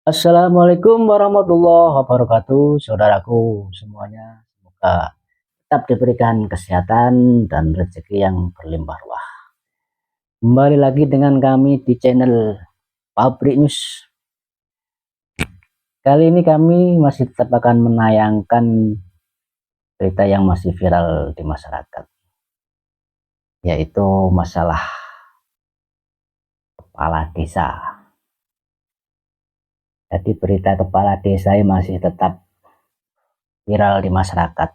Assalamualaikum warahmatullahi wabarakatuh, saudaraku semuanya. Semoga tetap diberikan kesehatan dan rezeki yang berlimpah ruah. Kembali lagi dengan kami di channel Pabrik News. Kali ini kami masih tetap akan menayangkan berita yang masih viral di masyarakat, yaitu masalah kepala desa. Jadi berita kepala desa ini masih tetap viral di masyarakat.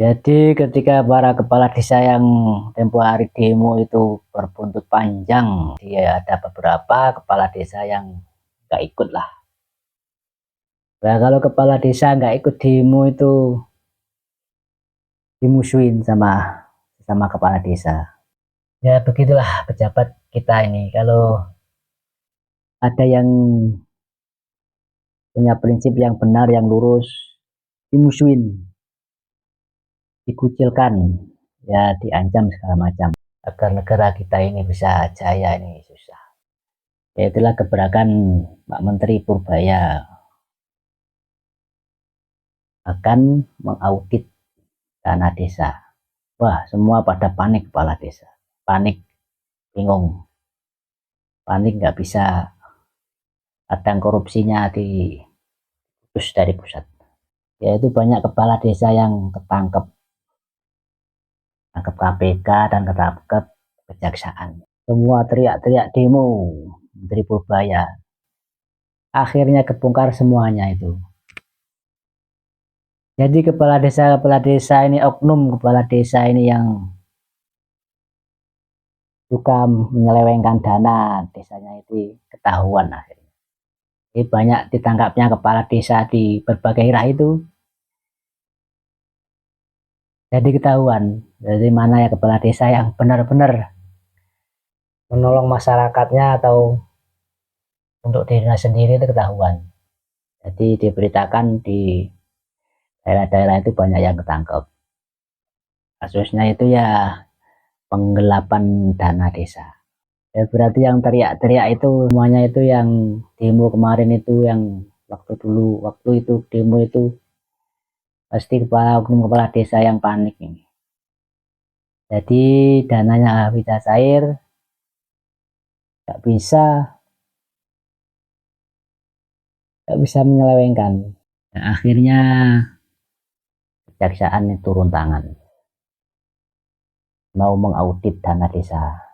Jadi ketika para kepala desa yang tempo hari demo itu berbuntut panjang, dia ada beberapa kepala desa yang nggak ikut lah. Nah, kalau kepala desa nggak ikut demo itu dimusuhin sama kepala desa. Ya begitulah pejabat kita ini, kalau ada yang punya prinsip yang benar, yang lurus, dimusuhin, dikucilkan, ya diancam segala macam. Agar negara kita ini bisa jaya ini susah. Yaitulah gebrakan Pak Menteri Purbaya akan mengaudit dana desa. Wah, semua pada panik, kepala desa panik, bingung, panik, nggak bisa, kadang korupsinya diputus dari pusat. Yaitu banyak kepala desa yang ketangkep KPK dan ketangkep kejaksaan. Semua teriak-teriak demo Menteri Purbaya, akhirnya kebongkar semuanya itu. Jadi kepala desa ini, oknum kepala desa ini yang suka menyelewengkan dana desanya itu ketahuan akhirnya. Jadi banyak ditangkapnya kepala desa di berbagai daerah itu. Jadi ketahuan dari mana ya kepala desa yang benar-benar menolong masyarakatnya atau untuk dirinya sendiri, itu ketahuan. Jadi diberitakan di daerah-daerah itu banyak yang ketangkep. Kasusnya itu ya penggelapan dana desa. Ya berarti yang teriak-teriak itu semuanya itu yang demo kemarin itu, yang waktu itu demo itu pasti oknum kepala desa yang panik ini. Jadi dananya bisa cair, nggak bisa menyelewengkan. Nah, akhirnya kejaksaan turun tangan, mau mengaudit dana desa.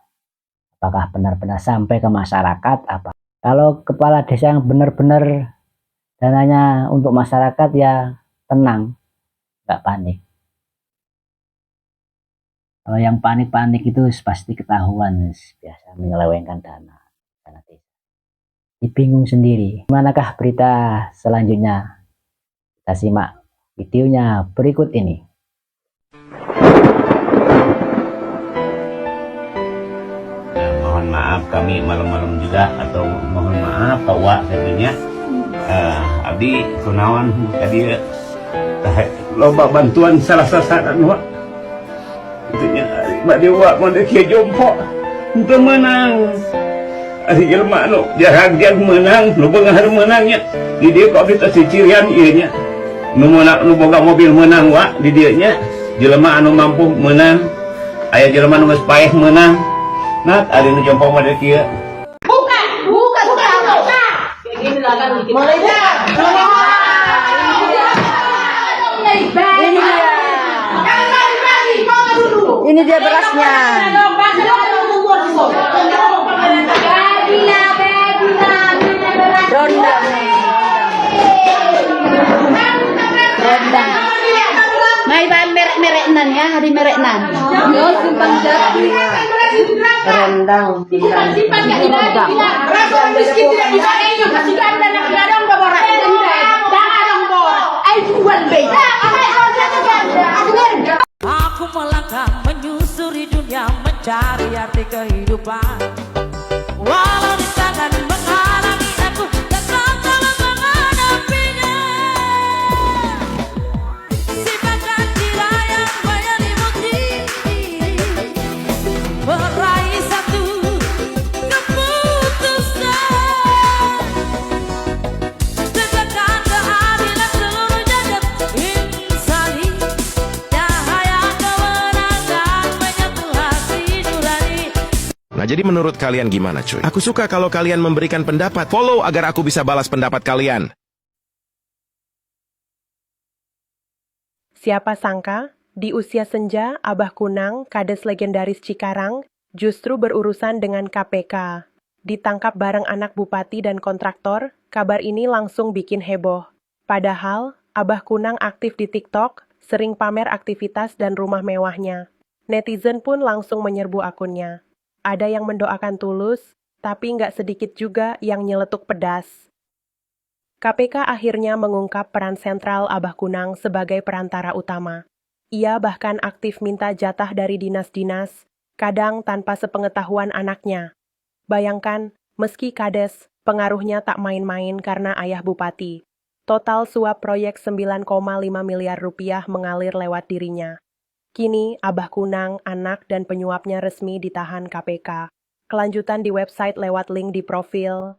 Apakah benar-benar sampai ke masyarakat apa? Kalau kepala desa yang benar-benar dananya untuk masyarakat, ya tenang, nggak panik. Kalau yang panik-panik itu pasti ketahuan, biasa menyelewengkan dana desa. Bingung sendiri. Manakah berita selanjutnya? Kita simak videonya berikut ini. Mohon maaf kami malam-malam juga, atau mohon maaf Pak Wak tentunya. Abdi kunaon tadi loba bantuan salah sasaran Wak. Tentunya Mbak Dewa mau dia jompo untuk menang. Ari jelema anu jarang menang, nu beunghar menangnya. Di dieu kok kita cirian ieu nya. Nu boga mobil menang Wak di dieu nya. Jelema anu mampu menang. Aya jelema nu geus paeh menang. Nah, ada nu jompo mah kieu. Buka. Ini lah kan mulai dah. Ini dia berasnya. Rendang. Mai bahan merek-mereknan ya, hari mereknan. Yo simpang jati. Rendang. Simpan enggak dibawa. Rasa miskin tidak dipakai juga. Kasih dan gadang bawa rakyat. Jangan dong bor. Ai jual be. Aku melangkah menyusuri dunia, mencari arti kehidupan. Walau rintangan menghalangi aku, tetap dalam menghadapinya. Sifatkan diri yang menyelimuti, meraih satu keputusan. Jadi menurut kalian gimana cuy? Aku suka kalau kalian memberikan pendapat. Follow agar aku bisa balas pendapat kalian. Siapa sangka, di usia senja, Abah Kunang, kades legendaris Cikarang, justru berurusan dengan KPK. Ditangkap bareng anak bupati dan kontraktor, kabar ini langsung bikin heboh. Padahal, Abah Kunang aktif di TikTok, sering pamer aktivitas dan rumah mewahnya. Netizen pun langsung menyerbu akunnya. Ada yang mendoakan tulus, tapi nggak sedikit juga yang nyeletuk pedas. KPK akhirnya mengungkap peran sentral Abah Kunang sebagai perantara utama. Ia bahkan aktif minta jatah dari dinas-dinas, kadang tanpa sepengetahuan anaknya. Bayangkan, meski kades, pengaruhnya tak main-main karena ayah bupati. Total suap proyek 9,5 miliar rupiah mengalir lewat dirinya. Kini, Abah Kunang, anak dan penyuapnya resmi ditahan KPK. Kelanjutan di website lewat link di profil.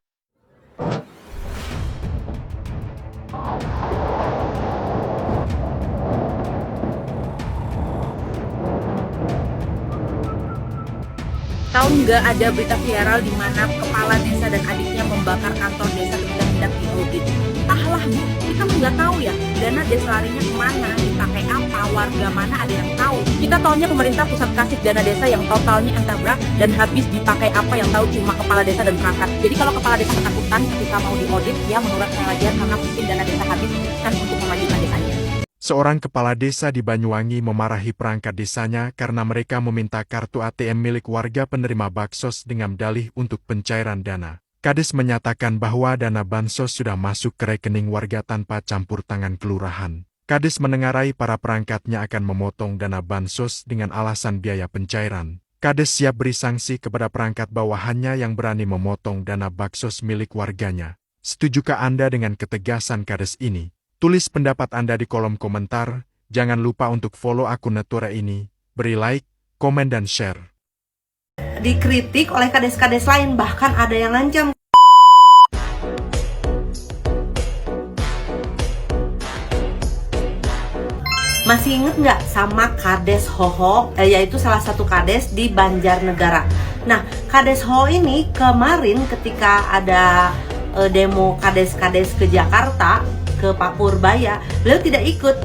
Tahu nggak ada berita viral di mana kepala desa dan adiknya membakar kantor desa hendak diaudit? Ahlah Bu, kita nggak tahu ya, dana desa larinya kemana, dipakai apa, warga mana ada yang tahu. Kita tahunya pemerintah pusat kasih dana desa yang totalnya entah berapa dan habis dipakai apa yang tahu cuma kepala desa dan perangkat. Jadi kalau kepala desa ketakutan ketika mau diaudit, dia menurut pengajian karena mungkin dana desa habis kan untuk memajukan desanya. Seorang kepala desa di Banyuwangi memarahi perangkat desanya karena mereka meminta kartu ATM milik warga penerima baksos dengan dalih untuk pencairan dana. Kades menyatakan bahwa dana bansos sudah masuk ke rekening warga tanpa campur tangan kelurahan. Kades menengarai para perangkatnya akan memotong dana bansos dengan alasan biaya pencairan. Kades siap beri sanksi kepada perangkat bawahannya yang berani memotong dana baksos milik warganya. Setujukah Anda dengan ketegasan Kades ini? Tulis pendapat Anda di kolom komentar, jangan lupa untuk follow akun Natura ini, beri like, komen dan share. Dikritik oleh kades-kades lain, bahkan ada yang ngancam. Masih inget nggak sama Kades Hoho, yaitu salah satu kades di Banjarnegara. Nah, Kades Hoho ini kemarin ketika ada demo kades-kades ke Jakarta, ke Pak Purbaya, beliau tidak ikut.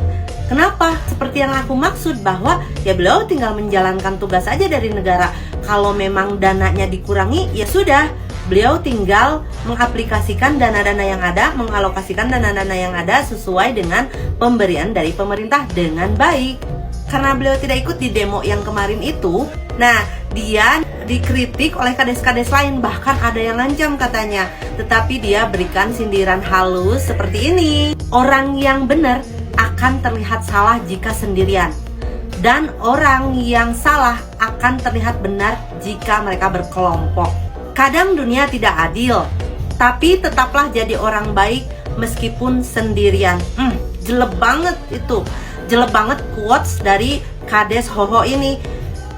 Kenapa? Seperti yang aku maksud bahwa ya beliau tinggal menjalankan tugas saja dari negara. Kalau memang dananya dikurangi, ya sudah. Beliau tinggal mengaplikasikan dana-dana yang ada, mengalokasikan dana-dana yang ada sesuai dengan pemberian dari pemerintah dengan baik. Karena beliau tidak ikut di demo yang kemarin itu, nah dia dikritik oleh kades-kades lain, bahkan ada yang ngancam katanya. Tetapi dia berikan sindiran halus seperti ini. Orang yang benar akan terlihat salah jika sendirian. Dan orang yang salah akan terlihat benar jika mereka berkelompok. Kadang dunia tidak adil, tapi tetaplah jadi orang baik meskipun sendirian. Jelek banget itu. Jelek banget quotes dari Kades Hoho ini.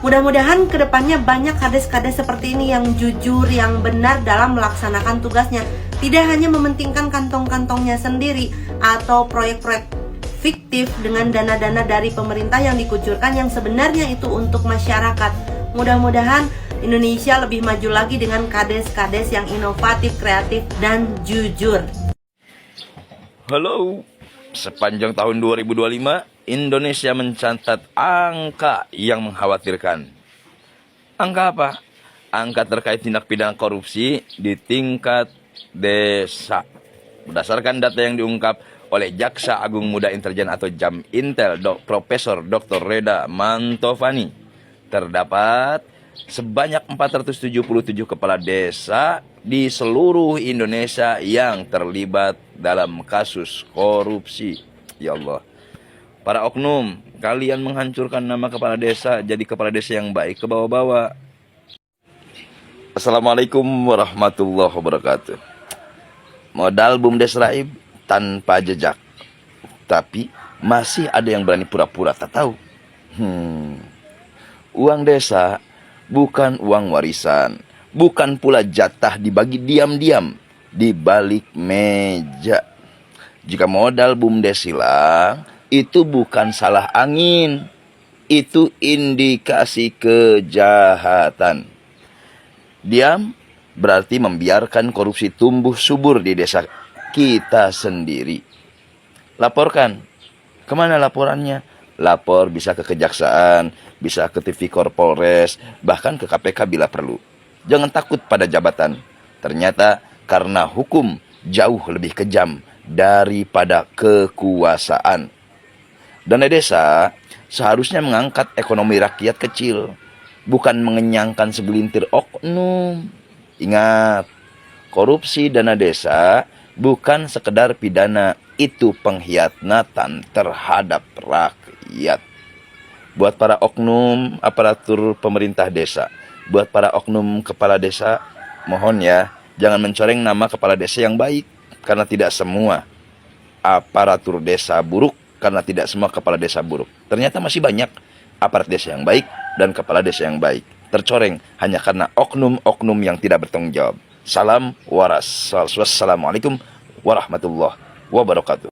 Mudah-mudahan kedepannya banyak kades-kades seperti ini yang jujur, yang benar dalam melaksanakan tugasnya. Tidak hanya mementingkan kantong-kantongnya sendiri atau proyek-proyek fiktif dengan dana-dana dari pemerintah yang dikucurkan yang sebenarnya itu untuk masyarakat. Mudah-mudahan Indonesia lebih maju lagi dengan kades-kades yang inovatif, kreatif, dan jujur. Halo, sepanjang tahun 2025, Indonesia mencatat angka yang mengkhawatirkan. Angka apa? Angka terkait tindak pidana korupsi di tingkat desa. Berdasarkan data yang diungkap oleh Jaksa Agung Muda Intelijen atau Jamintel, Profesor Dr. Reda Mantovani, terdapat sebanyak 477 kepala desa di seluruh Indonesia yang terlibat dalam kasus korupsi. Ya Allah. Para oknum, kalian menghancurkan nama kepala desa jadi kepala desa yang baik ke bawah-bawah. Assalamualaikum warahmatullahi wabarakatuh. Modal BUMDes Raib tanpa jejak. Tapi masih ada yang berani pura-pura tak tahu. Uang desa bukan uang warisan, bukan pula jatah dibagi diam-diam di balik meja. Jika modal BUMDes hilang, itu bukan salah angin, itu indikasi kejahatan. Diam berarti membiarkan korupsi tumbuh subur di desa kita sendiri. Laporkan. Kemana laporannya? Lapor bisa ke kejaksaan, bisa ke TV Korpolres, bahkan ke KPK bila perlu. Jangan takut pada jabatan. Ternyata karena hukum jauh lebih kejam daripada kekuasaan. Dana desa seharusnya mengangkat ekonomi rakyat kecil, bukan mengenyangkan segelintir oknum. Ingat, korupsi dana desa bukan sekedar pidana, itu pengkhianatan terhadap rakyat. Buat para oknum aparatur pemerintah desa, buat para oknum kepala desa, mohon ya, jangan mencoreng nama kepala desa yang baik, karena tidak semua aparatur desa buruk, karena tidak semua kepala desa buruk. Ternyata masih banyak aparat desa yang baik dan kepala desa yang baik tercoreng hanya karena oknum-oknum yang tidak bertanggung jawab. Salam waras. Wassalamualaikum warahmatullahi wabarakatuh.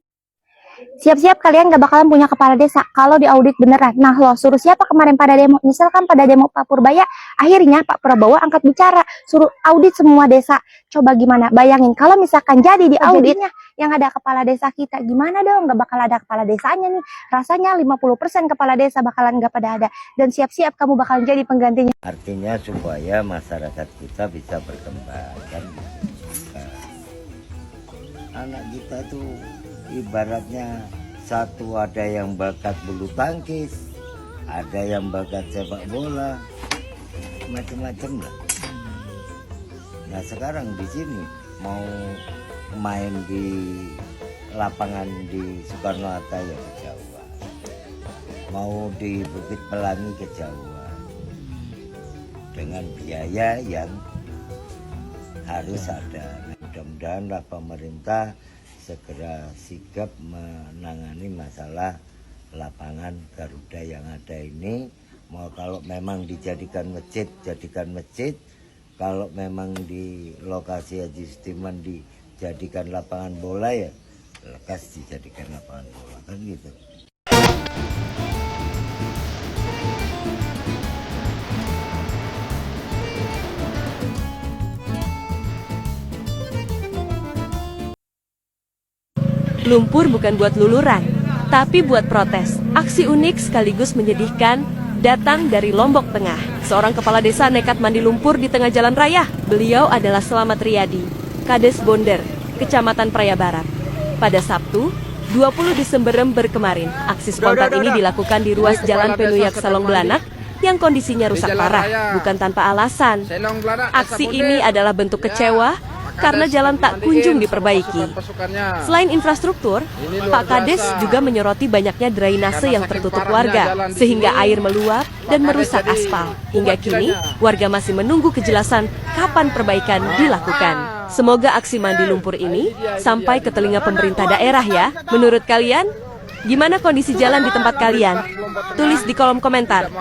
Siap-siap kalian gak bakalan punya kepala desa kalau diaudit beneran. Nah lo suruh siapa kemarin pada demo? Misalkan pada demo Pak Purbaya, akhirnya Pak Prabowo angkat bicara, suruh audit semua desa. Coba gimana? Bayangin kalau misalkan jadi di auditnya yang ada kepala desa kita, gimana dong? Gak bakal ada kepala desanya nih. Rasanya 50% kepala desa bakalan gak pada ada. Dan siap-siap kamu bakalan jadi penggantinya. Artinya supaya masyarakat kita bisa berkembang kan gitu. Anak kita tuh ibaratnya satu ada yang bakat bulu tangkis, ada yang bakat sepak bola, macam-macam lah. Nah sekarang di sini mau main di lapangan di Soekarno-Hatta ya kejauhan, mau di Bukit Pelangi kejauhan, dengan biaya yang harus ada. Nah, mudah-mudahanlah pemerintah segera sigap menangani masalah lapangan Garuda yang ada ini. Mau kalau memang dijadikan masjid, jadikan masjid. Kalau memang di lokasi Haji Sudirman dijadikan lapangan bola ya lekas dijadikan lapangan bola kan gitu. Lumpur bukan buat luluran, tapi buat protes. Aksi unik sekaligus menyedihkan datang dari Lombok Tengah. Seorang kepala desa nekat mandi lumpur di tengah jalan raya. Beliau adalah Selamat Riyadi, Kades Bonder, Kecamatan Praia Barat. Pada Sabtu, 20 Desember kemarin, aksi spontan ini dilakukan di ruas Jalan Penuyak Salong Belanak yang kondisinya rusak parah, bukan tanpa alasan. Aksi ini adalah bentuk kecewa karena jalan tak kunjung diperbaiki. Selain infrastruktur, Pak Kades juga menyoroti banyaknya drainase yang tertutup warga, sehingga air meluap dan merusak aspal. Hingga kini, warga masih menunggu kejelasan kapan perbaikan dilakukan. Semoga aksi mandi lumpur ini sampai ke telinga pemerintah daerah ya. Menurut kalian, gimana kondisi jalan di tempat kalian? Tulis di kolom komentar.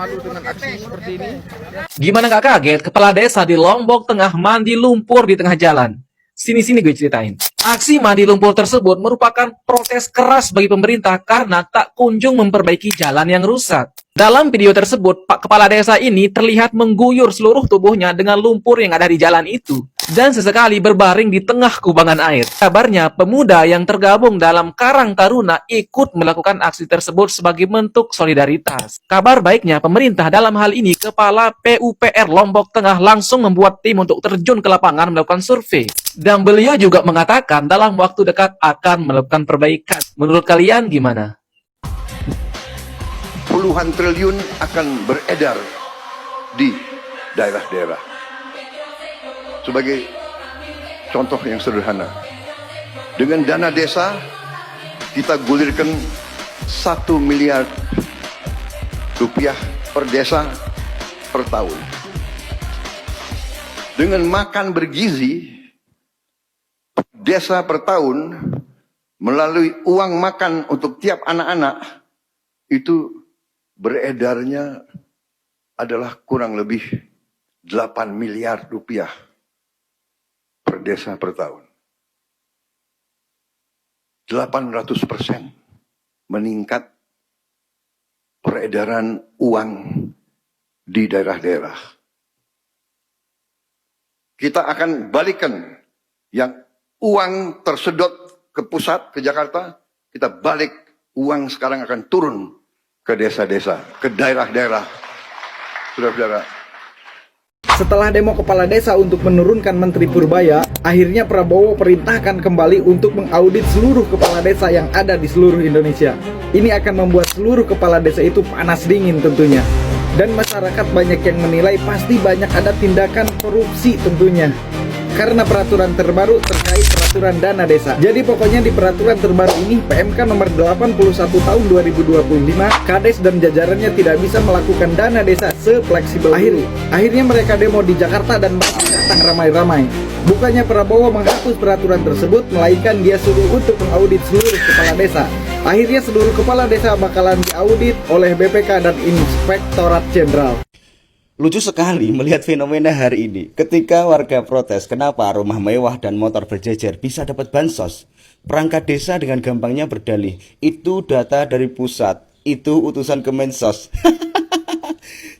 Gimana gak kaget kepala desa di Lombok Tengah mandi lumpur di tengah jalan? Sini gue ceritain. Aksi mandi lumpur tersebut merupakan protes keras bagi pemerintah karena tak kunjung memperbaiki jalan yang rusak. Dalam video tersebut, Pak Kepala Desa ini terlihat mengguyur seluruh tubuhnya dengan lumpur yang ada di jalan itu. Dan sesekali berbaring di tengah kubangan air. Kabarnya, pemuda yang tergabung dalam Karang Taruna ikut melakukan aksi tersebut sebagai bentuk solidaritas. Kabar baiknya, pemerintah dalam hal ini Kepala PUPR Lombok Tengah langsung membuat tim untuk terjun ke lapangan melakukan survei. Dan beliau juga mengatakan dalam waktu dekat akan melakukan perbaikan. Menurut kalian gimana? Puluhan triliun akan beredar di daerah-daerah. Sebagai contoh yang sederhana, dengan dana desa kita gulirkan 1 miliar rupiah per desa per tahun. Dengan makan bergizi, desa per tahun melalui uang makan untuk tiap anak-anak itu beredarnya adalah kurang lebih 8 miliar rupiah per desa per tahun. 800% meningkat peredaran uang di daerah-daerah. kita akan balikan yang uang tersedot ke pusat, ke Jakarta, kita balik, uang sekarang akan turun ke desa-desa, ke daerah-daerah. Saudara-saudara. Setelah demo kepala desa untuk menurunkan Menteri Purbaya, akhirnya Prabowo perintahkan kembali untuk mengaudit seluruh kepala desa yang ada di seluruh Indonesia. Ini akan membuat seluruh kepala desa itu panas dingin tentunya. Dan masyarakat banyak yang menilai pasti banyak ada tindakan korupsi tentunya. Karena peraturan terbaru terkait peraturan dana desa. Jadi pokoknya di peraturan terbaru ini PMK nomor 81 tahun 2025, Kades dan jajarannya tidak bisa melakukan dana desa sefleksibel dulu. Akhirnya mereka demo di Jakarta dan mereka datang ramai-ramai. Bukannya Prabowo menghapus peraturan tersebut, melainkan dia suruh untuk mengaudit seluruh kepala desa. Akhirnya seluruh kepala desa bakalan diaudit oleh BPK dan Inspektorat Jenderal. Lucu sekali melihat fenomena hari ini. Ketika warga protes kenapa rumah mewah dan motor berjejer bisa dapat bansos, perangkat desa dengan gampangnya berdalih, itu data dari pusat, itu utusan Kemensos.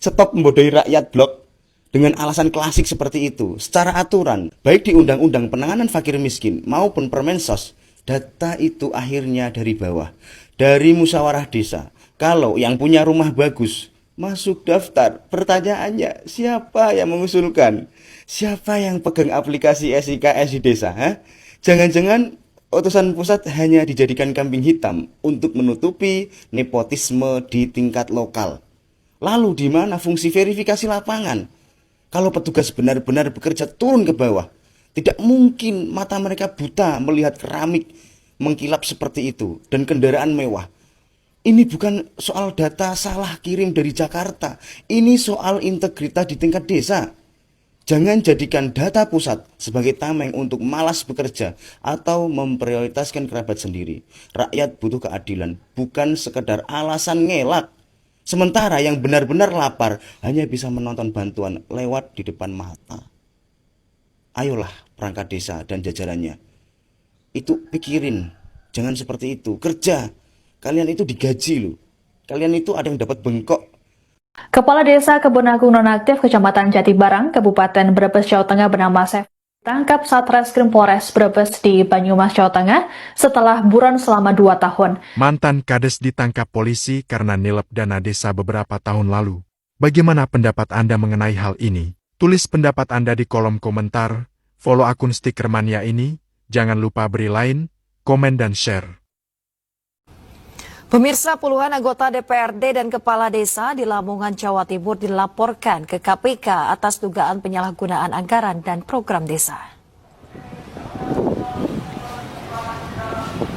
Stop membodohi rakyat blok dengan alasan klasik seperti itu. Secara aturan, baik di Undang-Undang Penanganan Fakir Miskin maupun Permensos, data itu akhirnya dari bawah, dari musyawarah desa. Kalau yang punya rumah bagus masuk daftar, pertanyaannya siapa yang mengusulkan? Siapa yang pegang aplikasi SIKS di desa? Jangan-jangan utusan pusat hanya dijadikan kambing hitam untuk menutupi nepotisme di tingkat lokal. Lalu di mana fungsi verifikasi lapangan? Kalau petugas benar-benar bekerja turun ke bawah, tidak mungkin mata mereka buta melihat keramik mengkilap seperti itu dan kendaraan mewah. Ini bukan soal data salah kirim dari Jakarta. Ini soal integritas di tingkat desa. Jangan jadikan data pusat sebagai tameng untuk malas bekerja atau memprioritaskan kerabat sendiri. Rakyat butuh keadilan, bukan sekedar alasan ngelak. Sementara yang benar-benar lapar hanya bisa menonton bantuan lewat di depan mata. Ayolah perangkat desa dan jajarannya. Itu pikirin, jangan seperti itu. Kerja. Kalian itu digaji loh. Kalian itu ada yang dapat bengkok. Kepala Desa Kebonagung nonaktif Kecamatan Jatibarang, Kabupaten Brebes, Jawa Tengah bernama Sef tangkap Satreskrim Polres Brebes di Banyumas, Jawa Tengah setelah buron selama 2 tahun. Mantan Kades ditangkap polisi karena nilep dana desa beberapa tahun lalu. Bagaimana pendapat Anda mengenai hal ini? Tulis pendapat Anda di kolom komentar. Follow akun Stikermania ini. Jangan lupa beri like, komen, dan share. Pemirsa, puluhan anggota DPRD dan kepala desa di Lamongan, Jawa Timur dilaporkan ke KPK atas dugaan penyalahgunaan anggaran dan program desa.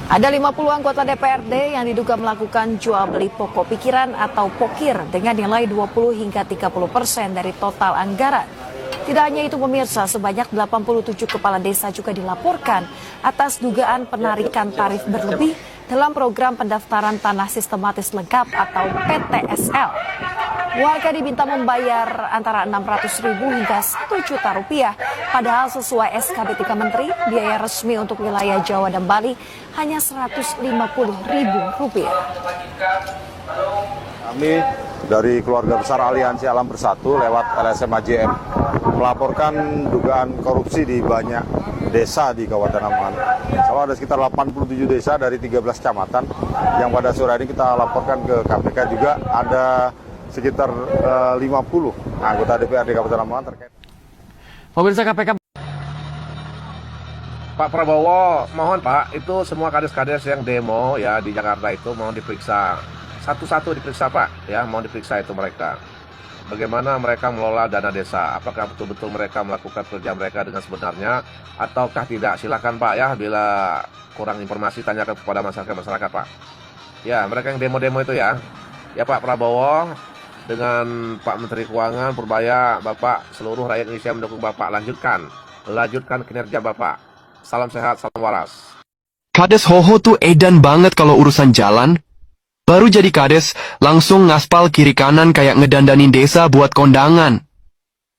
Ada 50 anggota DPRD yang diduga melakukan jual beli pokok pikiran atau pokir dengan nilai 20 hingga 30% dari total anggaran. Tidak hanya itu pemirsa, sebanyak 87 kepala desa juga dilaporkan atas dugaan penarikan tarif berlebih dalam program pendaftaran tanah sistematis lengkap atau PTSL. Warga diminta membayar antara Rp600.000 hingga Rp1 juta, padahal sesuai SKB 3 Menteri, biaya resmi untuk wilayah Jawa dan Bali hanya Rp150.000. Kami dari keluarga besar Aliansi Alam Bersatu lewat LSM AJM melaporkan dugaan korupsi di banyak desa di Kabupaten Lamongan. Sama ada sekitar 87 desa dari 13 kecamatan yang pada sore ini kita laporkan ke KPK. Juga ada sekitar 50 anggota DPRD Kabupaten Lamongan terkait. Pemirsa KPK. Pak Prabowo, mohon Pak, itu semua kades-kades yang demo ya di Jakarta itu mohon diperiksa. Satu-satu diperiksa Pak, ya mohon diperiksa itu mereka. Bagaimana mereka mengelola dana desa, apakah betul-betul mereka melakukan kerja mereka dengan sebenarnya ataukah tidak. Silakan Pak ya, bila kurang informasi tanyakan kepada masyarakat Pak. Ya, mereka yang demo-demo itu ya. Ya Pak Prabowo dengan Pak Menteri Keuangan Purbaya, Bapak, seluruh rakyat Indonesia mendukung Bapak. Lanjutkan kinerja Bapak. Salam sehat, salam waras. Kades Hoho tuh edan banget kalau urusan jalan. Baru jadi kades, langsung ngaspal kiri kanan kayak ngedandanin desa buat kondangan.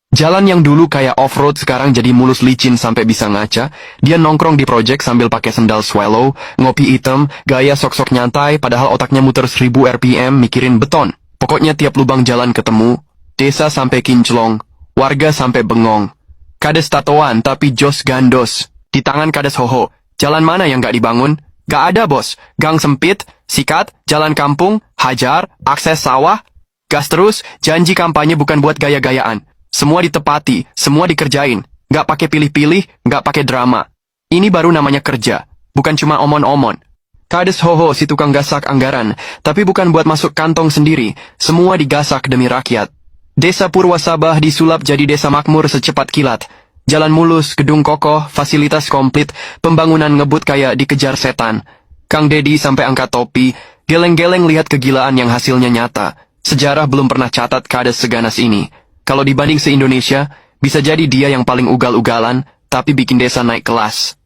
Jalan yang dulu kayak off-road sekarang jadi mulus licin sampai bisa ngaca. Dia nongkrong di project sambil pakai sendal swallow, ngopi hitam, gaya sok-sok nyantai padahal otaknya muter 1000 RPM mikirin beton. Pokoknya tiap lubang jalan ketemu, desa sampai kinclong, warga sampai bengong. Kades tatoan tapi jos gandos. Di tangan Kades Hoho, jalan mana yang gak dibangun? Gak ada bos, gang sempit, sikat, jalan kampung, hajar, akses sawah. Gas terus, janji kampanye bukan buat gaya-gayaan. Semua ditepati, semua dikerjain. Gak pakai pilih-pilih, gak pakai drama. Ini baru namanya kerja, bukan cuma omon-omon. Kades Hoho si tukang gasak anggaran, tapi bukan buat masuk kantong sendiri, semua digasak demi rakyat. Desa Purwasabah disulap jadi desa makmur secepat kilat. Jalan mulus, gedung kokoh, fasilitas komplit, pembangunan ngebut kayak dikejar setan. Kang Dedi sampai angkat topi, geleng-geleng lihat kegilaan yang hasilnya nyata. Sejarah belum pernah catat Kades seganas ini. Kalau dibanding se-Indonesia, bisa jadi dia yang paling ugal-ugalan, tapi bikin desa naik kelas.